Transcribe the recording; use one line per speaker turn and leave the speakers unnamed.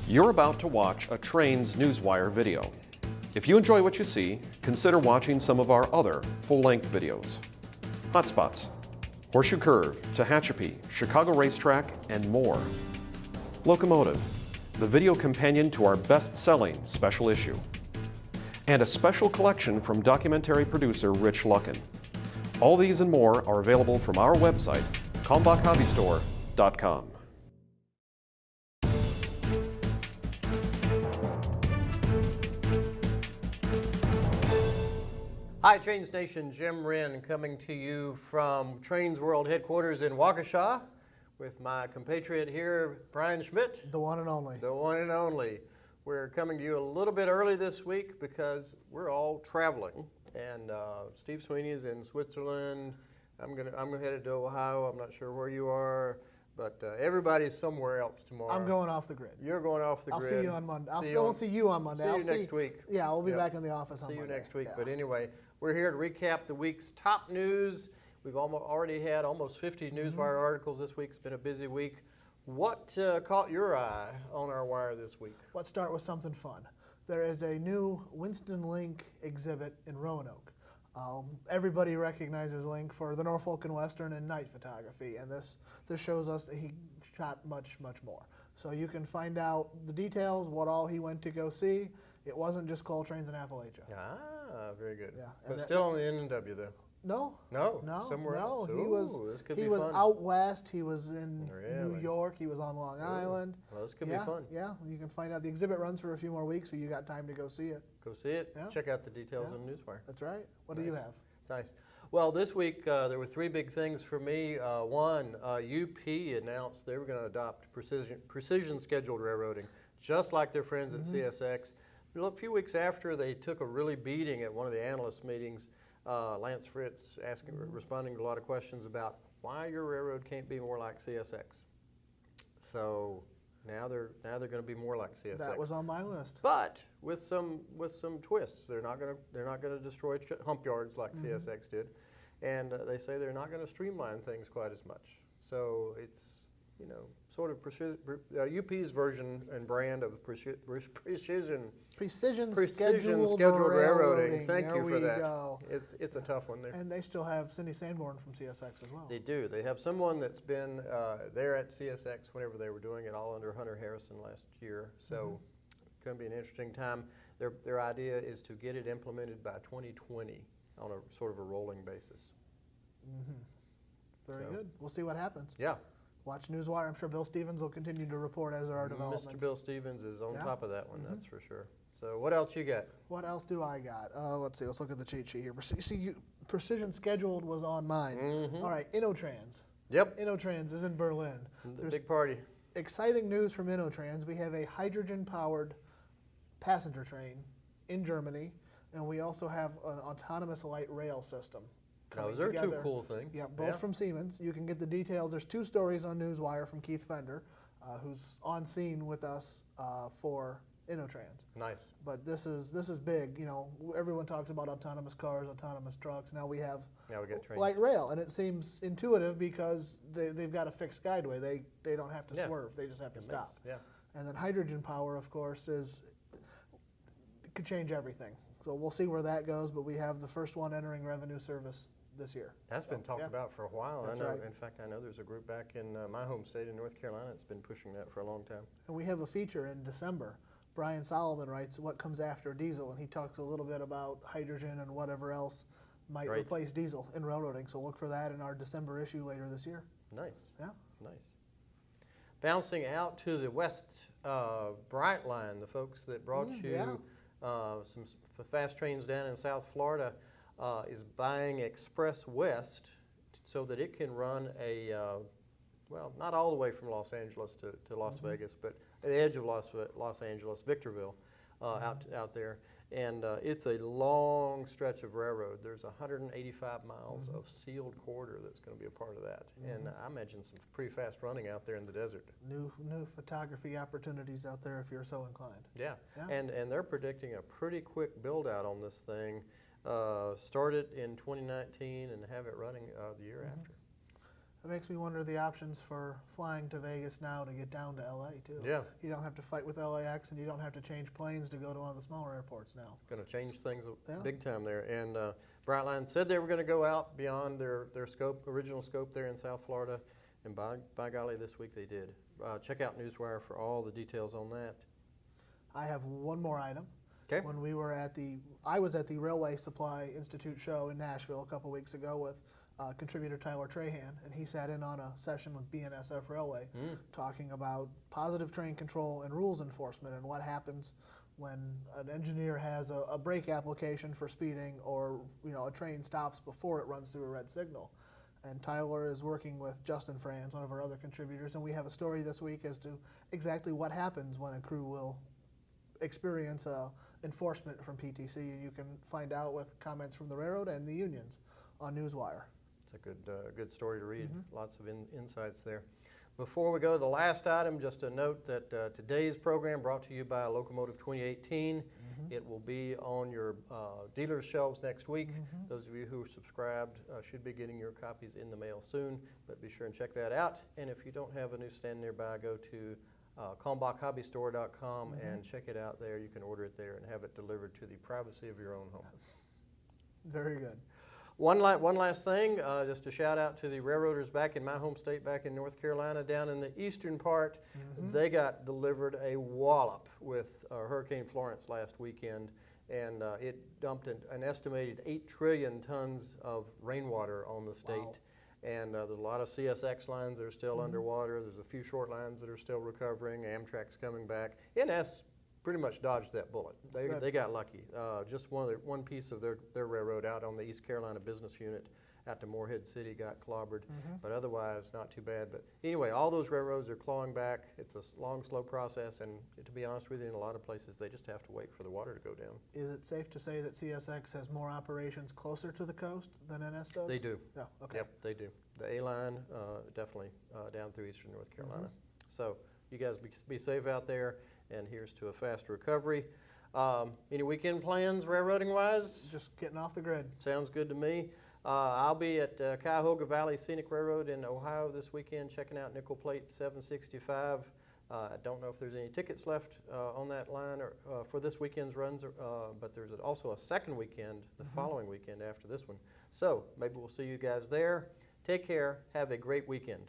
You're about to watch a Trains Newswire video. If you enjoy what you see, consider watching some of our other full-length videos. Hotspots, Horseshoe Curve, Tehachapi, Chicago Racetrack, and more. Locomotive, the video companion to our best-selling special issue. And a special collection from documentary producer Rich Luckin. All these and more are available from our website, kalmbachhobbystore.com.
Hi, Trains Nation. Jim Wrinn coming to you from Trains World headquarters in Waukesha with my compatriot here, Brian Schmidt.
The one and only.
The one and only. We're coming to you a little bit early this week because we're all traveling. And Steve Sweeney is in Switzerland. I'm headed to Ohio. I'm not sure where you are, but everybody's somewhere else tomorrow.
I'm going off the grid.
You're going off the
I'll
grid.
see you on Monday. I won't see you on Monday.
See you next week.
Yeah, we'll be back in the office on
Monday. See you next week.
Yeah.
But anyway, we're here to recap the week's top news. We've already had almost 50 Newswire articles this week. It's been a busy week. What caught your eye on our wire this week?
Let's start with something fun. There is a new Winston Link exhibit in Roanoke. Everybody recognizes Link for the Norfolk and Western and night photography, and this shows us that he shot much, much more. So you can find out the details, what all he went to go see. It wasn't just coal trains in Appalachia.
Ah, very good.
Yeah,
But still on the N&W though.
No,
Somewhere else.
He
This could be
was
fun.
out west. He was in New
Really?
York. He was on Long Island.
Well, this could be fun.
Yeah, you can find out. The exhibit runs for a few more weeks, so you got time to go see it.
Go see it.
Yeah.
Check out the details
Yeah.
on Newswire.
That's right. What do you
Nice.
have?
It's nice. Well, this week there were three big things for me. One, UP announced they were going to adopt precision scheduled railroading, just like their friends at CSX. A few weeks after, they took a really beating at one of the analyst meetings. Lance Fritz responding to a lot of questions about why your railroad can't be more like CSX. So now they're going to be more like CSX.
That was on my list.
But with some twists. They're not going to destroy hump yards like CSX did, and they say they're not going to streamline things quite as much. So it's sort of UP's version and brand of precision scheduled railroading. Thank you for that.
Go.
It's a tough one there.
And they still have Cindy Sanborn from CSX as well.
They do. They have someone that's been there at CSX whenever they were doing it, all under Hunter Harrison last year. So it's going to be an interesting time. Their idea is to get it implemented by 2020 on a sort of a rolling basis.
Very good. We'll see what happens.
Yeah.
Watch Newswire. I'm sure Bill Stevens will continue to report as there are developments.
Mr. Bill Stevens is on top of that one, that's for sure. So what else you got?
What else do I got? Let's see. Let's look at the cheat sheet here. Precision scheduled was on mine. All right, InnoTrans.
Yep.
InnoTrans is in Berlin.
The big party.
Exciting news from InnoTrans. We have a hydrogen-powered passenger train in Germany, and we also have an autonomous light rail system.
Those are two cool things.
Yeah, both from Siemens. You can get the details. There's two stories on Newswire from Keith Fender, who's on scene with us for InnoTrans.
Nice.
But this is big. Everyone talks about autonomous cars, autonomous trucks. Now we have
get trains.
light rail, and it seems intuitive because they've got a fixed guideway. They don't have to swerve. They just have to stop.
Yeah.
And then hydrogen power, of course, could change everything. So we'll see where that goes. But we have the first one entering revenue service this year.
That's been talked about for a while.
That's
I know.
right.
In fact, I know there's a group back in my home state in North Carolina that's been pushing that for a long time.
And we have a feature in December. Brian Solomon writes What Comes After Diesel, and he talks a little bit about hydrogen and whatever else might replace diesel in railroading. So look for that in our December issue later this year.
Nice.
Yeah.
Nice. Bouncing out to the West Bright Line, the folks that brought you some fast trains down in South Florida is buying Express West so that it can run not all the way from Los Angeles to Las Vegas, but at the edge of Los Angeles, Victorville, out there. And it's a long stretch of railroad. There's 185 miles of sealed corridor that's going to be a part of that. And I imagine some pretty fast running out there in the desert.
New photography opportunities out there if you're so inclined.
Yeah. And they're predicting a pretty quick build out on this thing. Start it in 2019 and have it running the year after.
It makes me wonder the options for flying to Vegas now to get down to LA too.
Yeah.
You don't have to fight with LAX, and you don't have to change planes to go to one of the smaller airports now.
Going to change things
Yeah.
big time there. And Brightline said they were going to go out beyond their scope, original scope there in South Florida, and by golly, this week they did. Check out Newswire for all the details on that.
I have one more item.
Okay.
When we were I was at the Railway Supply Institute show in Nashville a couple weeks ago with contributor Tyler Trahan, and he sat in on a session with BNSF Railway talking about positive train control and rules enforcement and what happens when an engineer has a brake application for speeding, or a train stops before it runs through a red signal. And Tyler is working with Justin Franz, one of our other contributors, and we have a story this week as to exactly what happens when a crew will experience enforcement from PTC, and you can find out with comments from the railroad and the unions on Newswire.
It's a good story to read. Lots of insights there. Before we go to the last item, just a note that today's program brought to you by Locomotive 2018. It will be on your dealer's shelves next week. Those of you who are subscribed should be getting your copies in the mail soon, but be sure and check that out. And if you don't have a newsstand nearby, go to kalmbachhobbystore.com and check it out there. You can order it there and have it delivered to the privacy of your own home.
Very good.
One last thing, just a shout out to the railroaders back in my home state, back in North Carolina, down in the eastern part. They got delivered a wallop with Hurricane Florence last weekend, and it dumped an estimated 8 trillion tons of rainwater on the state.
Wow.
And there's a lot of CSX lines that are still underwater. There's a few short lines that are still recovering. Amtrak's coming back. NS pretty much dodged that bullet. They got lucky. Just one piece of their railroad out on the East Carolina business unit out to Morehead City got clobbered, but otherwise not too bad. But anyway, all those railroads are clawing back. It's a long, slow process, and to be honest with you, in a lot of places, they just have to wait for the water to go down.
Is it safe to say that CSX has more operations closer to the coast than NS does?
They do.
Yeah, okay.
Yep, they do. The A-line, definitely down through eastern North Carolina. So you guys be safe out there, and here's to a fast recovery. Any weekend plans railroading-wise?
Just getting off the grid.
Sounds good to me. I'll be at Cuyahoga Valley Scenic Railroad in Ohio this weekend, checking out Nickel Plate 765. I don't know if there's any tickets left on that line for this weekend's runs, but there's also a second weekend, the following weekend after this one. So maybe we'll see you guys there. Take care. Have a great weekend.